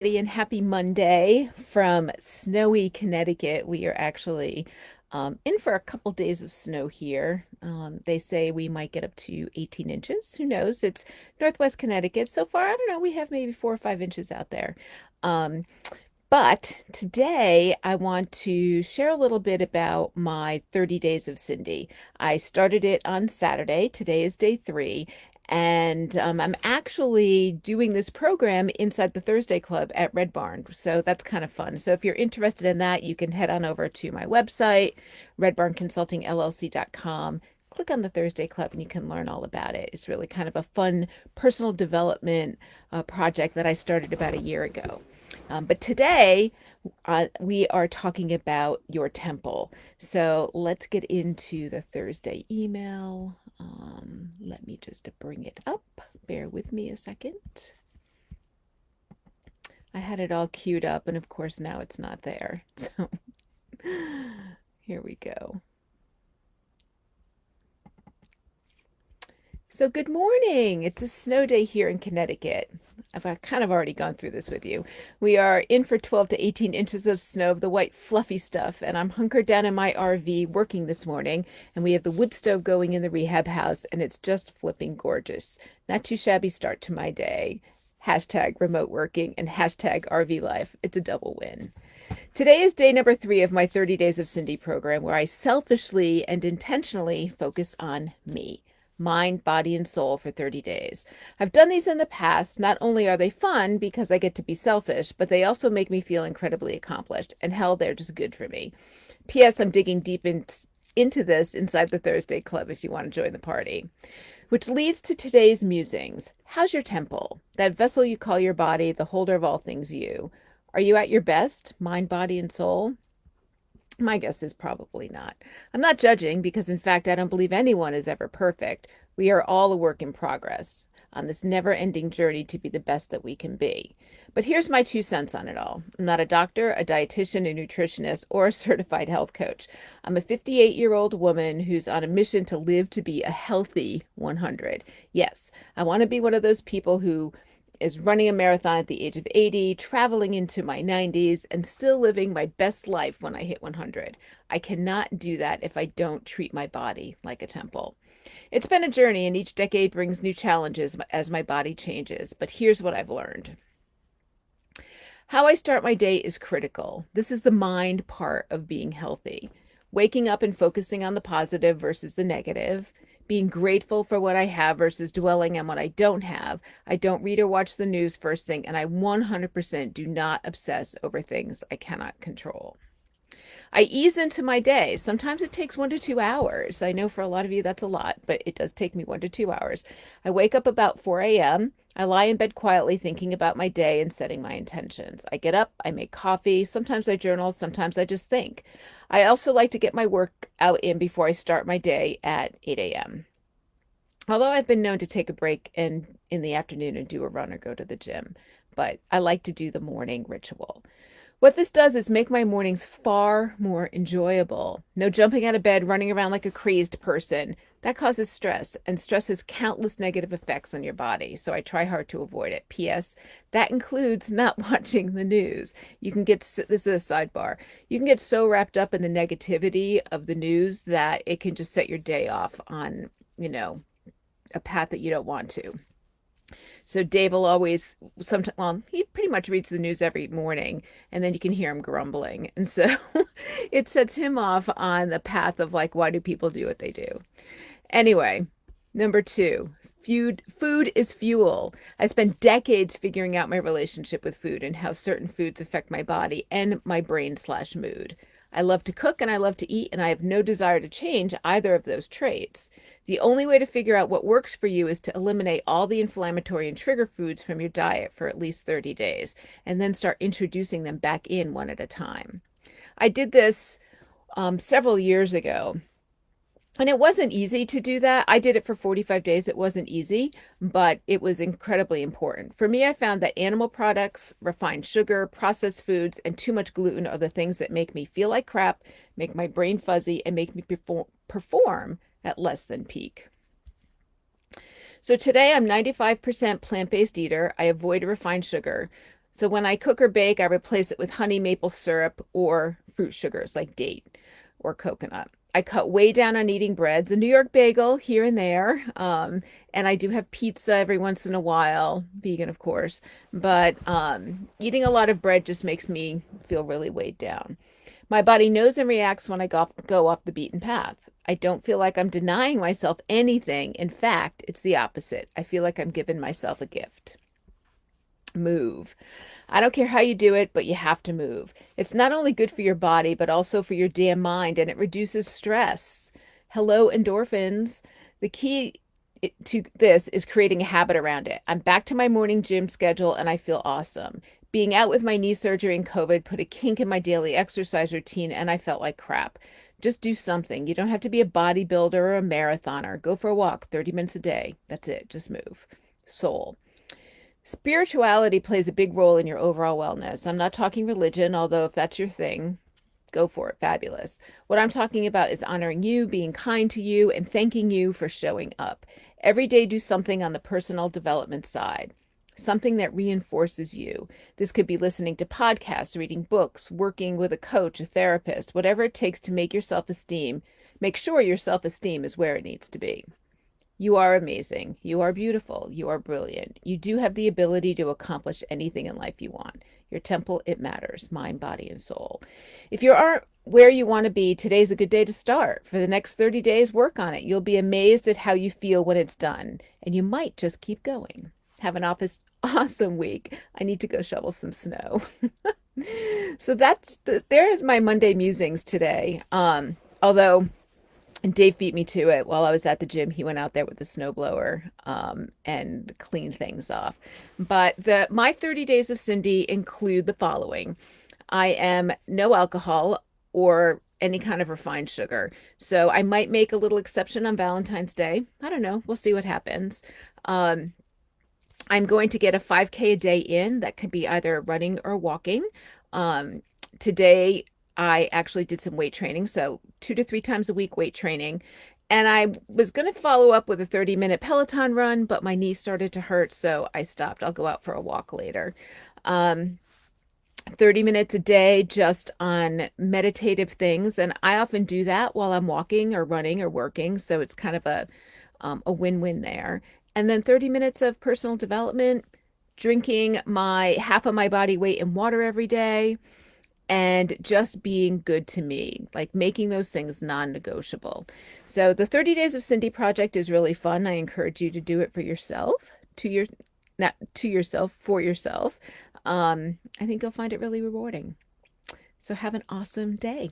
And happy Monday from snowy Connecticut. We are actually in for a couple days of snow here. They say we might get up to 18 inches. Who knows? It's Northwest Connecticut. So far, I don't know. We have maybe 4 or 5 inches out there. Um, but today I want to share a little bit about my 30 days of Cindy. I started it on Saturday. Today is day 3. And I'm actually doing this program inside the Thursday Club at Red Barn. So that's kind of fun. So if you're interested in that, you can head on over to my website, redbarnconsultingllc.com. Click on the Thursday Club and you can learn all about it. It's really kind of a fun personal development project that I started about a year ago. But today, we are talking about your temple. So let's get into the Thursday email. Let me just bring it up. Bear with me a second. I had it all queued up, and of course, now it's not there. So here we go. So, good morning. It's a snow day here in Connecticut. I've kind of already gone through this with you. We are in for 12 to 18 inches of snow, of the white fluffy stuff, and I'm hunkered down in my RV working this morning, and we have the wood stove going in the rehab house, and it's just flipping gorgeous. Not too shabby start to my day. Hashtag remote working and hashtag RV life. It's a double win. Today is day number 3 of my 30 Days of Cindy program, where I selfishly and intentionally focus on me, mind, body, and soul for 30 days. I've done these in the past. Not only are they fun because I get to be selfish, but they also make me feel incredibly accomplished. And hell, they're just good for me. P.S. I'm digging deep into this inside the Thursday Club if you want to join the party. Which leads to today's musings. How's your temple? That vessel you call your body, the holder of all things you. Are you at your best, mind, body, and soul? My guess is probably not. I'm not judging because, in fact, I don't believe anyone is ever perfect. We are all a work in progress on this never ending journey to be the best that we can be. But here's my 2 cents on it all. I'm not a doctor, a dietitian, a nutritionist, or a certified health coach. I'm a 58-year-old woman who's on a mission to live to be a healthy 100. Yes, I want to be one of those people who is running a marathon at the age of 80, traveling into my 90s, and still living my best life when I hit 100. I cannot do that if I don't treat my body like a temple. It's been a journey, and each decade brings new challenges as my body changes. But here's what I've learned. How I start my day is critical. This is the mind part of being healthy. Waking up and focusing on the positive versus the negative, being grateful for what I have versus dwelling on what I don't have. I don't read or watch the news first thing, and I 100% do not obsess over things I cannot control. I ease into my day. Sometimes it takes 1 to 2 hours. I know for a lot of you that's a lot, but it does take me 1 to 2 hours. I wake up about 4 a.m. I lie in bed quietly thinking about my day and setting my intentions. I get up, I make coffee. Sometimes I journal, sometimes I just think. I also like to get my work out in before I start my day at 8 a.m. Although I've been known to take a break and in the afternoon and do a run or go to the gym, but I like to do the morning ritual. What this does is make my mornings far more enjoyable. No jumping out of bed, running around like a crazed person. That causes stress, and stress has countless negative effects on your body, so I try hard to avoid it. P.S. That includes not watching the news. This is a sidebar, you can get so wrapped up in the negativity of the news that it can just set your day off on, a path that you don't want to. So Dave will always sometimes, well, he pretty much reads the news every morning, and then you can hear him grumbling. And so it sets him off on the path of like, why do people do what they do? Anyway, number 2, food is fuel. I spent decades figuring out my relationship with food and how certain foods affect my body and my brain/mood. I love to cook and I love to eat, and I have no desire to change either of those traits. The only way to figure out what works for you is to eliminate all the inflammatory and trigger foods from your diet for at least 30 days, and then start introducing them back in one at a time. I did this several years ago. And it wasn't easy to do that. I did it for 45 days. It wasn't easy, but it was incredibly important. For me, I found that animal products, refined sugar, processed foods, and too much gluten are the things that make me feel like crap, make my brain fuzzy, and make me perform at less than peak. So today I'm 95% plant-based eater. I avoid refined sugar. So when I cook or bake, I replace it with honey maple syrup or fruit sugars like date or coconut. I cut way down on eating breads, a New York bagel here and there. And I do have pizza every once in a while, vegan, of course. But eating a lot of bread just makes me feel really weighed down. My body knows and reacts when I go off the beaten path. I don't feel like I'm denying myself anything. In fact, it's the opposite. I feel like I'm giving myself a gift. Move. I don't care how you do it, but you have to move. It's not only good for your body, but also for your damn mind, and it reduces stress. Hello, endorphins. The key to this is creating a habit around it. I'm back to my morning gym schedule and I feel awesome. Being out with my knee surgery and COVID put a kink in my daily exercise routine and I felt like crap. Just do something. You don't have to be a bodybuilder or a marathoner. Go for a walk 30 minutes a day. That's it. Just move. Soul. Spirituality plays a big role in your overall wellness. I'm not talking religion, although if that's your thing, go for it. Fabulous. What I'm talking about is honoring you, being kind to you, and thanking you for showing up. Every day, do something on the personal development side, something that reinforces you. This could be listening to podcasts, reading books, working with a coach, a therapist, whatever it takes to make your self-esteem. Make sure your self-esteem is where it needs to be. You are amazing. You are beautiful. You are brilliant. You do have the ability to accomplish anything in life you want. Your temple, it matters, mind, body, and soul. If you aren't where you want to be, today's a good day to start. For the next 30 days, work on it. You'll be amazed at how you feel when it's done, and you might just keep going. Have an awesome week. I need to go shovel some snow. So there's my Monday musings today. Although and Dave beat me to it while I was at the gym. He went out there with the snowblower and cleaned things off. But my 30 days of Cindy include the following. I am no alcohol or any kind of refined sugar. So I might make a little exception on Valentine's Day. I don't know. We'll see what happens. I'm going to get a 5K a day in. That could be either running or walking. Today, I actually did some weight training, so 2 to 3 times a week weight training. And I was going to follow up with a 30-minute Peloton run, but my knee started to hurt, so I stopped. I'll go out for a walk later. 30 minutes a day just on meditative things. And I often do that while I'm walking or running or working, so it's kind of a win-win there. And then 30 minutes of personal development, drinking half of my body weight in water every day, and just being good to me, like making those things non-negotiable. So the 30 Days of Cindy project is really fun. I encourage you to do it for yourself, not to yourself, for yourself. I think you'll find it really rewarding. So have an awesome day.